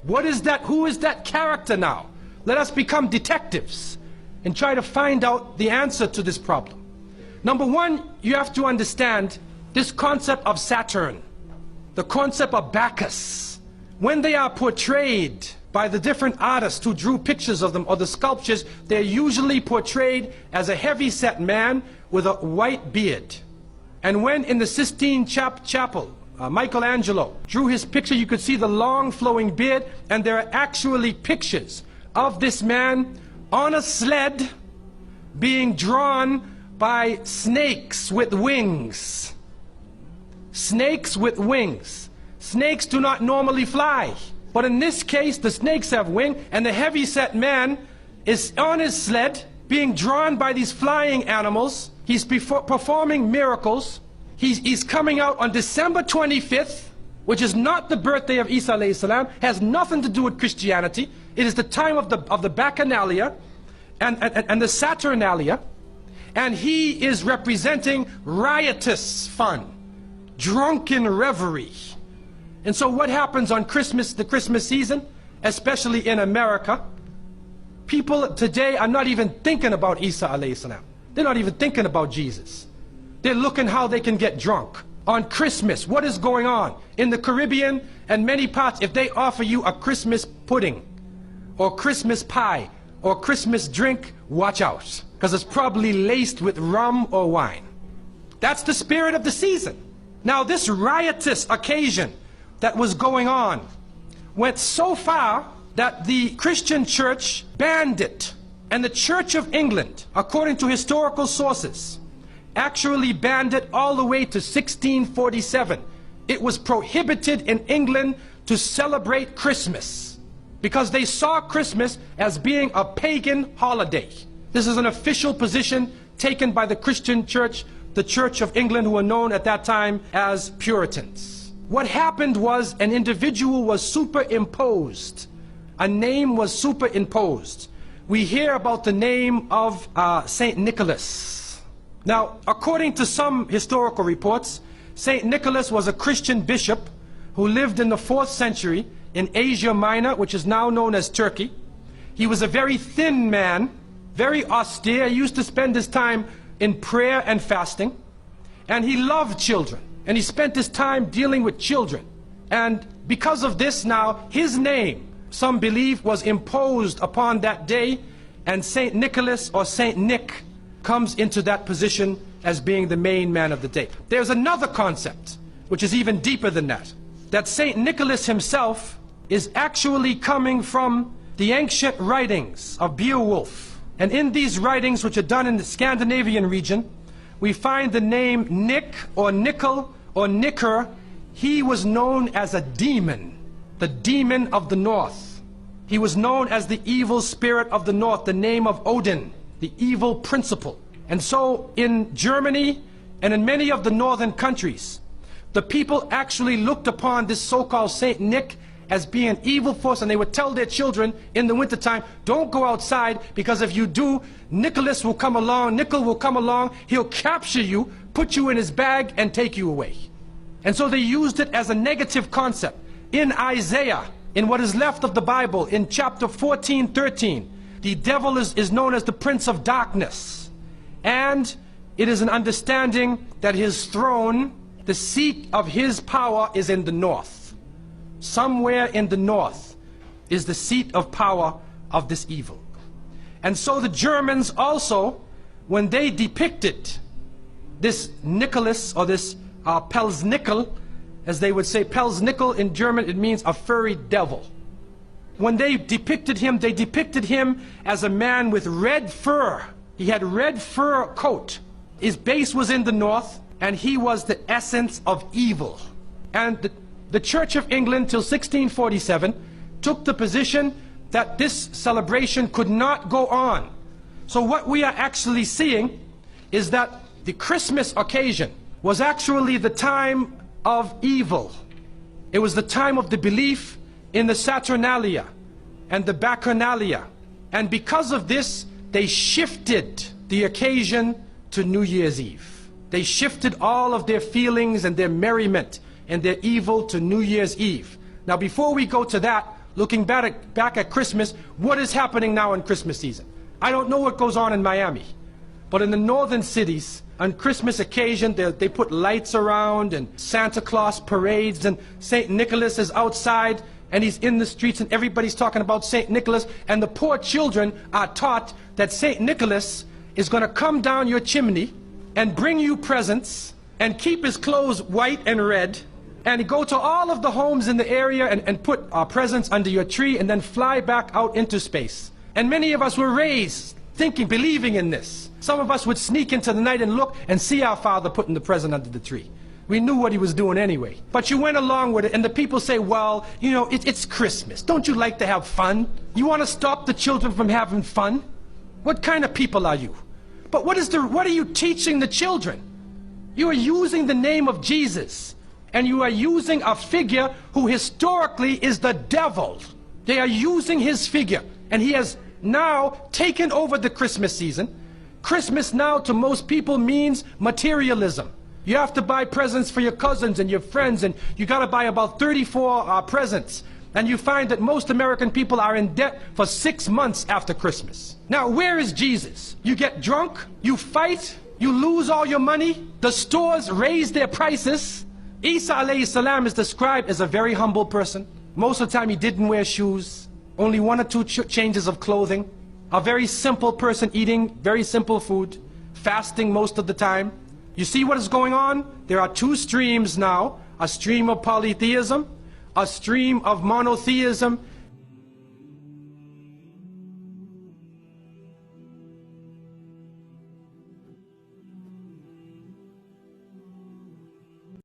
What is that? Who is that character now? Let us become detectives and try to find out the answer to this problem. Number one, you have to understand this concept of Saturn, the concept of Bacchus. When they are portrayed by the different artists who drew pictures of them or the sculptures, they're usually portrayed as a heavy-set man with a white beard. And when in the Sistine Chapel, Michelangelo drew his picture, you could see the long flowing beard, and there are actually pictures of this man on a sled being drawn by snakes with wings. Snakes with wings. Snakes do not normally fly, but in this case the snakes have wings, and the heavy-set man is on his sled being drawn by these flying animals. He's performing miracles. He's coming out on December 25th, which is not the birthday of Isa alayhi salam, has nothing to do with Christianity. It is the time of the Bacchanalia and the Saturnalia, and he is representing riotous fun, drunken revelry. And so what happens on Christmas, the Christmas season, especially in America, people today are not even thinking about Isa alayhi salam. They're not even thinking about Jesus. They're looking how they can get drunk. On Christmas, what is going on? In the Caribbean and many parts, if they offer you a Christmas pudding, or Christmas pie, or Christmas drink, watch out, because it's probably laced with rum or wine. That's the spirit of the season. Now this riotous occasion that was going on went so far that the Christian church banned it. And the Church of England, according to historical sources, actually banned it all the way to 1647. It was prohibited in England to celebrate Christmas because they saw Christmas as being a pagan holiday. This is an official position taken by the Christian church, the Church of England, who were known at that time as Puritans. What happened was an individual was superimposed. A name was superimposed. We hear about the name of St. Nicholas. Now, according to some historical reports, St. Nicholas was a Christian bishop who lived in the 4th century in Asia Minor, which is now known as Turkey. He was a very thin man, very austere. He used to spend his time in prayer and fasting. And he loved children. And he spent his time dealing with children. And because of this now, his name, some believe, was imposed upon that day, and St. Nicholas or St. Nick comes into that position as being the main man of the day. There's another concept, which is even deeper than that St. Nicholas himself is actually coming from the ancient writings of Beowulf. And in these writings, which are done in the Scandinavian region, we find the name Nick or Nickel or Nicker. He was known as a demon, the demon of the north. He was known as the evil spirit of the north, the name of Odin, the evil principle. And so in Germany and in many of the northern countries, the people actually looked upon this so-called Saint Nick as being an evil force, and they would tell their children in the wintertime, don't go outside, because if you do, Nicholas will come along, Nickel will come along, he'll capture you, put you in his bag, and take you away. And so they used it as a negative concept. In Isaiah, in what is left of the Bible, in chapter 14:13, the devil is known as the prince of darkness. And it is an understanding that his throne, the seat of his power, is in the north. Somewhere in the north is the seat of power of this evil. And so the Germans also, when they depicted this Nicholas, or this Pelznickel, as they would say, Pelznickel in German, it means a furry devil. When they depicted him as a man with red fur. He had red fur coat. His base was in the north, and he was the essence of evil. And the Church of England till 1647 took the position that this celebration could not go on. So what we are actually seeing is that the Christmas occasion was actually the time of evil. It was the time of the belief in the Saturnalia and the Bacchanalia. And because of this, they shifted the occasion to New Year's Eve. They shifted all of their feelings and their merriment and their evil to New Year's Eve. Now before we go to that, looking back at Christmas, what is happening now in Christmas season? I don't know what goes on in Miami, but in the northern cities, on Christmas occasion, they put lights around and Santa Claus parades, and St. Nicholas is outside and he's in the streets and everybody's talking about St. Nicholas, and the poor children are taught that St. Nicholas is going to come down your chimney and bring you presents and keep his clothes white and red and go to all of the homes in the area and put presents under your tree and then fly back out into space. And many of us were raised thinking, believing in this. Some of us would sneak into the night and look and see our father putting the present under the tree. We knew what he was doing anyway. But you went along with it, and the people say, well, you know, it's Christmas. Don't you like to have fun? You want to stop the children from having fun? What kind of people are you? But what are you teaching the children? You are using the name of Jesus, and you are using a figure who historically is the devil. They are using his figure, and he has now taken over the Christmas season. Christmas now to most people means materialism. You have to buy presents for your cousins and your friends, and you got to buy about 34 presents. And you find that most American people are in debt for 6 months after Christmas. Now, where is Jesus? You get drunk, you fight, you lose all your money, the stores raise their prices. Isa alayhi salam is described as a very humble person. Most of the time he didn't wear shoes, only 1 or 2 changes of clothing. A very simple person, eating very simple food, fasting most of the time. You see what is going on? There are 2 streams now, a stream of polytheism, a stream of monotheism,